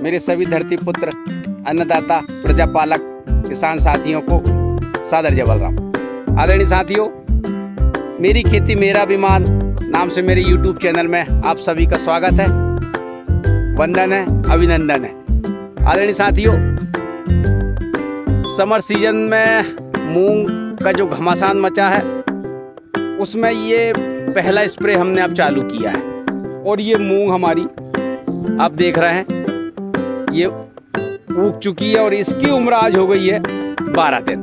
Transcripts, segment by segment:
मेरे सभी धरती पुत्र, अन्नदाता, प्रजापालक, किसान साथियों को सादर जय बलराम। आदरणीय साथियों, मेरी खेती मेरा अभिमान नाम से मेरे YouTube चैनल में आप सभी का स्वागत है, वंदन है, अभिनंदन है। आदरणीय साथियों, समर सीजन में मूंग का जो घमासान मचा है उसमें ये पहला स्प्रे हमने अब चालू किया है और ये मूंग हमारी आप देख रहे हैं ये उग चुकी है और इसकी उम्र आज हो गई है 12 दिन।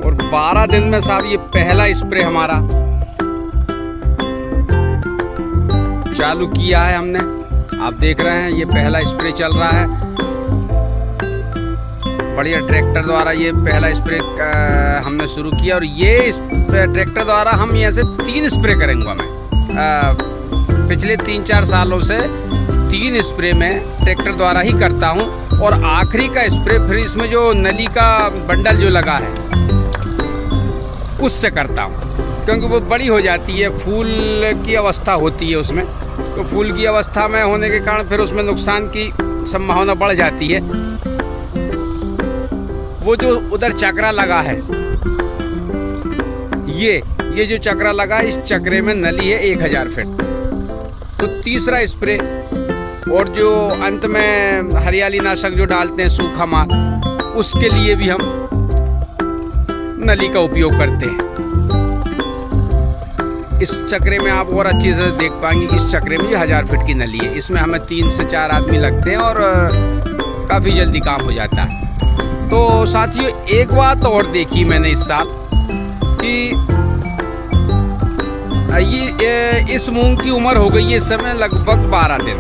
और 12 दिन में साहब ये पहला स्प्रे हमारा चालू किया है हमने। आप देख रहे हैं ये पहला स्प्रे चल रहा है, बढ़िया ट्रैक्टर द्वारा ये पहला स्प्रे हमने शुरू किया। और ये ट्रैक्टर द्वारा हम यहाँ से 3 स्प्रे करेंगे। मैं पिछले 3-4 सालों से 3 स्प्रे में ट्रैक्टर द्वारा ही करता हूँ और आखिरी का स्प्रे फिर इसमें जो नली का बंडल जो लगा है उससे करता हूँ, क्योंकि वो बड़ी हो जाती है, फूल की अवस्था होती है उसमें, तो फूल की अवस्था में होने के कारण फिर उसमें नुकसान की संभावना बढ़ जाती है। वो जो उधर चक्रा लगा है, ये जो चक्रा लगा है, इस चक्रे में नली है 1000 फीट। तो तीसरा स्प्रे और जो अंत में हरियाली नाशक जो डालते हैं सूखा मार, उसके लिए भी हम नली का उपयोग करते हैं। इस चक्रे में आप और अच्छी से देख पाएंगे, इस चक्रे में 1000 फीट की नली है, इसमें हमें 3 से 4 आदमी लगते हैं और काफ़ी जल्दी काम हो जाता है। तो साथियों, एक बात और देखी मैंने इस साल कि ये इस मूंग की उम्र हो गई है इस समय लगभग 12 दिन,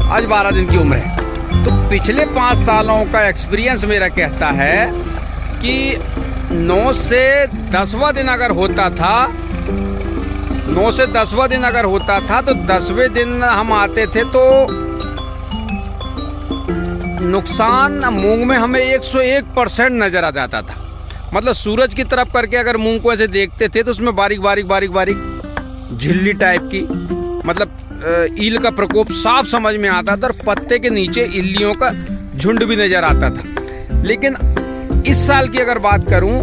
आज 12 दिन की उम्र है। तो पिछले 5 सालों का एक्सपीरियंस मेरा कहता है कि 9 से 10वां दिन अगर होता था, 9 से 10वां दिन अगर होता था तो 10वें दिन हम आते थे तो नुकसान मूंग में हमें 101% नजर आ जाता था। मतलब सूरज की तरफ करके अगर मूंग को ऐसे देखते थे तो उसमें बारीक बारीक झिल्ली टाइप की, मतलब ईल का प्रकोप साफ समझ में आता था और पत्ते के नीचे इल्लियों का झुंड भी नजर आता था। लेकिन इस साल की अगर बात करूं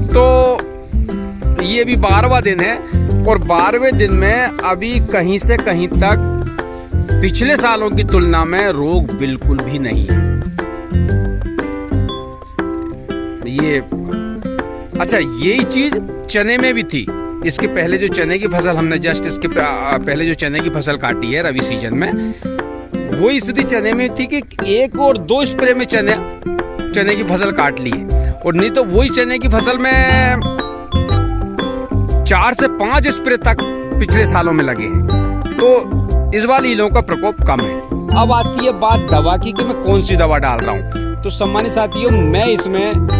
तो ये भी 12वां दिन है और 12वें दिन में अभी कहीं से कहीं तक पिछले सालों की तुलना में रोग बिल्कुल भी नहीं है। ये अच्छा, यही चीज चने में भी थी। इसके पहले जो चने की फसल हमने जस्ट इसके पहले जो चने की फसल काटी है रबी सीजन में, वो स्थिति चने में थी कि 1 और 2 स्प्रे में चने की फसल काट ली है, और नहीं तो वही चने की फसल में 4 से 5 स्प्रे तक पिछले सालों में लगे हैं। तो इस बार ईलों का प्रकोप कम है। अब आती है बात दवा की कि मैं कौन सी दवा डाल रहा हूँ। तो सम्मानित साथियों, मैं इसमें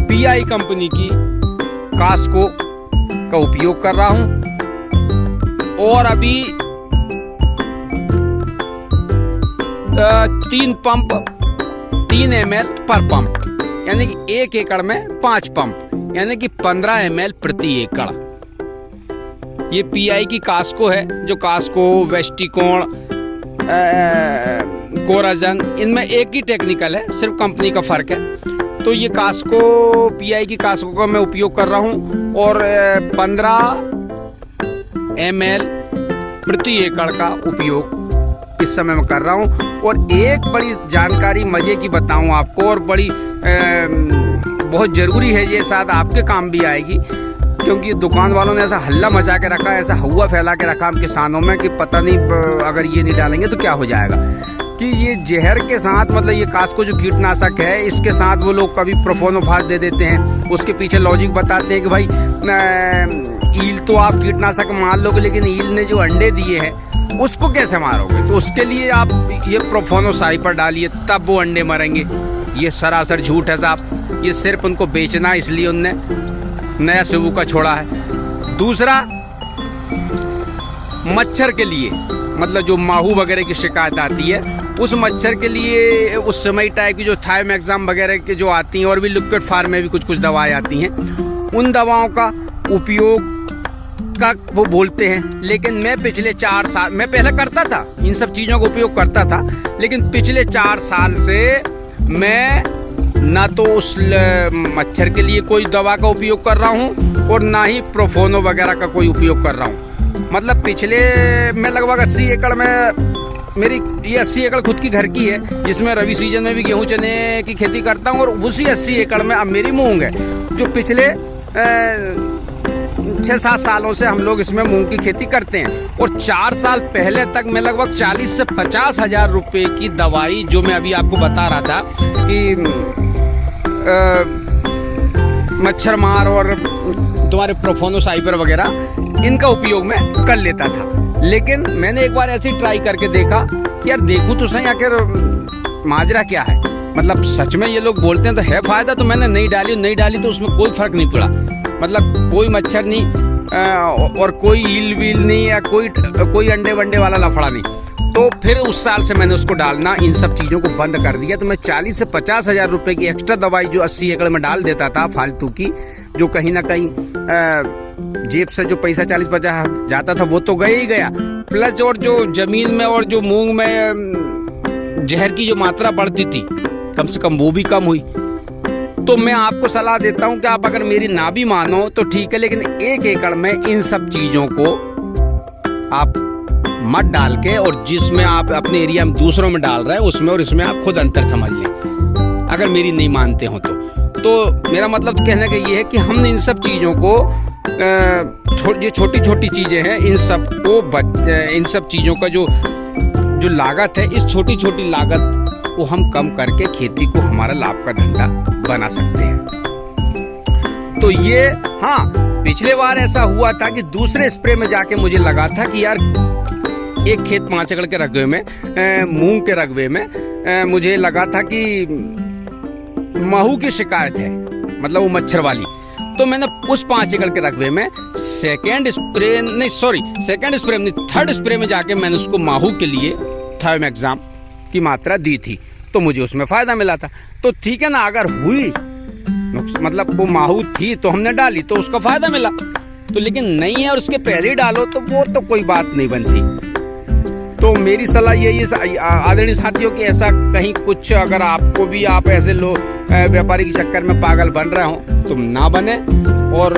PI कंपनी की कास्को का उपयोग कर रहा हूं और अभी 3 ml पर पंप, यानी कि 1 एकड़ में 5 पंप, यानी कि 15 ml प्रति एकड़। ये PI की कास्को है, जो कास्को, वेस्टिकोन, कोराजन, इनमें एक ही टेक्निकल है, सिर्फ कंपनी का फर्क है। तो ये कास्को, PI की कास्को का मैं उपयोग कर रहा हूँ और 15 ml प्रति एकड़ का उपयोग इस समय मैं कर रहा हूँ। और एक बड़ी जानकारी मजे की बताऊँ आपको, और बड़ी बहुत ज़रूरी है, ये शायद आपके काम भी आएगी, क्योंकि दुकान वालों ने ऐसा हल्ला मचा के रखा, ऐसा हवा फैला के रखा हम किसानों में कि पता नहीं अगर ये नहीं डालेंगे तो क्या हो जाएगा। कि ये जहर के साथ, मतलब ये कास्को जो कीटनाशक है, इसके साथ वो लोग कभी प्रोफोनोफास दे देते हैं, उसके पीछे लॉजिक बताते हैं कि भाई ईल तो आप कीटनाशक मार लोगे, लेकिन ईल ने जो अंडे दिए हैं उसको कैसे मारोगे। तो उसके लिए आप ये प्रोफोनोसाई पर डालिए, तब वो अंडे मरेंगे। ये सरासर झूठ है साहब, ये सिर्फ उनको बेचना है, इसलिए उनने नया सिबुका छोड़ा है। दूसरा, मच्छर के लिए, मतलब जो माहू वगैरह की शिकायत आती है, उस मच्छर के लिए उस समय टाइप की जो थायमेक्साम वगैरह की जो आती हैं, और भी लिक्विड फार्म में भी कुछ दवाएं आती हैं, उन दवाओं का उपयोग का वो बोलते हैं, लेकिन मैं पिछले 4 साल, मैं पहले करता था इन सब चीज़ों का उपयोग करता था, लेकिन पिछले 4 साल से मैं ना तो उस मच्छर के लिए कोई दवा का उपयोग कर रहा हूँ और ना ही प्रोफोनो वगैरह का कोई उपयोग कर रहा हूँ। मतलब पिछले मैं लगभग 80 एकड़ में, मेरी ये 80 एकड़ खुद की घर की है, जिसमें रबी सीजन में भी गेहूं चने की खेती करता हूँ, और उसी 80 एकड़ में अब मेरी मूंग है, जो पिछले 6-7 सालों से हम लोग इसमें मूंग की खेती करते हैं। और 4 साल पहले तक मैं लगभग 40 से 50 हजार रुपये की दवाई, जो मैं अभी आपको बता रहा था कि मच्छर मार और तुम्हारे प्रोफोनो साइपर वगैरह, इनका उपयोग मैं कर लेता था। लेकिन मैंने एक बार ऐसे ट्राई करके देखा कि यार देखूं तो सही आखिर माजरा क्या है, मतलब सच में ये लोग बोलते हैं तो है फायदा। तो मैंने नहीं डाली तो उसमें कोई फर्क नहीं पड़ा, मतलब कोई मच्छर नहीं और कोई ईल वील नहीं या कोई अंडे वंडे वाला लफड़ा नहीं। तो फिर उस साल से मैंने उसको डालना, इन सब चीज़ों को बंद कर दिया। तो मैं 40 से 50 हजार रुपये की एक्स्ट्रा दवाई जो 80 एकड़ में डाल देता था फालतू की, जो कहीं ना कहीं जेब से जो पैसा 40-50 जाता था वो तो गया ही गया, प्लस और जो जमीन में और जो मूंग में जहर की जो मात्रा बढ़ती थी कम से कम वो भी कम हुई। तो मैं आपको सलाह देता हूं कि आप अगर मेरी ना भी मानो तो ठीक है, लेकिन 1 एकड़ में इन सब चीजों को आप मत डाल के, और जिसमें आप अपने एरिया में दूसरों में डाल रहे हैं उसमें और इसमें आप खुद अंतर समझ लें, अगर मेरी नहीं मानते हो तो मेरा मतलब कहने का ये है कि हमने इन सब चीज़ों को, जो छोटी छोटी चीज़ें हैं, इन सब चीज़ों का जो लागत है, इस छोटी छोटी लागत को हम कम करके खेती को हमारा लाभ का धंधा बना सकते हैं। तो ये हाँ, पिछले बार ऐसा हुआ था कि दूसरे स्प्रे में जाके मुझे लगा था कि यार एक खेत 5 एकड़ के रकबे में, मूंग के रकबे में मुझे लगा था कि महू की शिकायत है, मतलब वो मच्छर वाली। तो मैंने उस 5 एकड़ के रकबे में थर्ड स्प्रे में जाके मैंने उसको माहू के लिए थायोमेक्साम की मात्रा दी थी, तो मुझे उसमें फायदा मिला था। तो ठीक है ना, अगर हुई मतलब वो माहू थी तो हमने डाली तो उसका फायदा मिला, तो लेकिन नहीं है और उसके पहले ही डालो तो वो तो कोई बात नहीं बनती। तो मेरी सलाह यही है आदरणीय साथियों कि ऐसा कहीं कुछ अगर आपको भी, आप ऐसे लोग व्यापारी के चक्कर में पागल बन रहे हो तो ना बने, और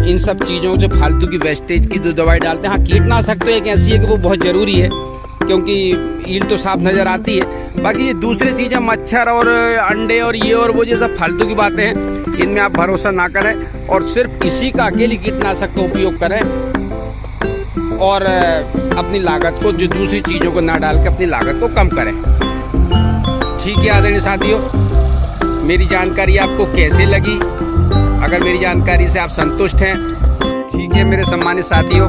इन सब चीज़ों से फालतू की वेस्टेज की जो दवाई डालते हैं। हाँ, कीटनाशक तो एक ऐसी है कि वो बहुत ज़रूरी है, क्योंकि ईल तो साफ नज़र आती है। बाकी ये दूसरी चीज़ें, मच्छर और अंडे और ये और वो, ये सब फालतू की बातें हैं, इनमें आप भरोसा ना करें और सिर्फ इसी का अकेली कीटनाशक का उपयोग करें, और अपनी लागत को, जो दूसरी चीज़ों को ना डाल के अपनी लागत को कम करें। ठीक है आदरणीय साथियों, मेरी जानकारी आपको कैसे लगी? अगर मेरी जानकारी से आप संतुष्ट हैं, ठीक है मेरे सम्मानित साथियों।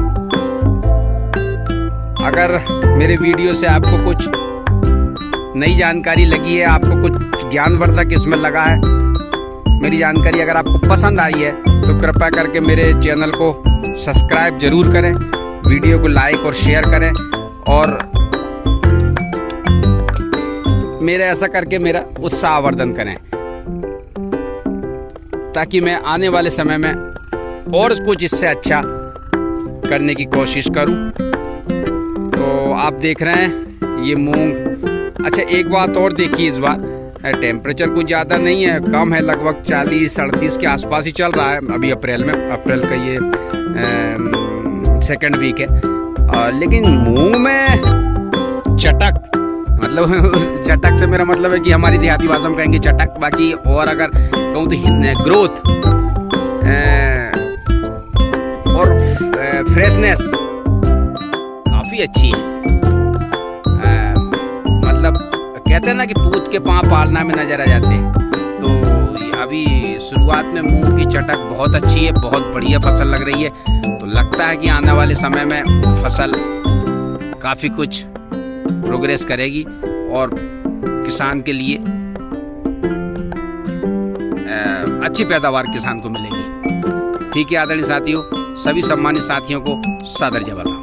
अगर मेरे वीडियो से आपको कुछ नई जानकारी लगी है, आपको कुछ ज्ञानवर्धक इसमें लगा है, मेरी जानकारी अगर आपको पसंद आई है, तो कृपया करके मेरे चैनल को सब्सक्राइब जरूर करें, वीडियो को लाइक और शेयर करें, और मेरे ऐसा करके मेरा उत्साहवर्धन करें, ताकि मैं आने वाले समय में और कुछ इससे अच्छा करने की कोशिश करूं। तो आप देख रहे हैं ये मूंग। अच्छा, एक बात और देखिए, इस बार टेम्परेचर कुछ ज़्यादा नहीं है, कम है, लगभग 40-38 के आसपास ही चल रहा है अभी अप्रैल का ये 2nd वीक है। लेकिन मूंग में चटक, मतलब चटक से मेरा मतलब है कि हमारी देहाती भाषा में कहेंगे चटक, बाकी और अगर कहूँ तो ग्रोथ और फ्रेशनेस काफ़ी अच्छी है। मतलब कहते हैं ना कि पूत के पाँव पालना में नजर आ जाते हैं, तो अभी शुरुआत में मूंग की चटक बहुत अच्छी है, बहुत बढ़िया फसल लग रही है। तो लगता है कि आने वाले समय में फसल काफ़ी कुछ प्रोग्रेस करेगी और किसान के लिए अच्छी पैदावार किसान को मिलेगी। ठीक है आदरणीय साथियों, सभी सम्मानित साथियों को सादर जवाब।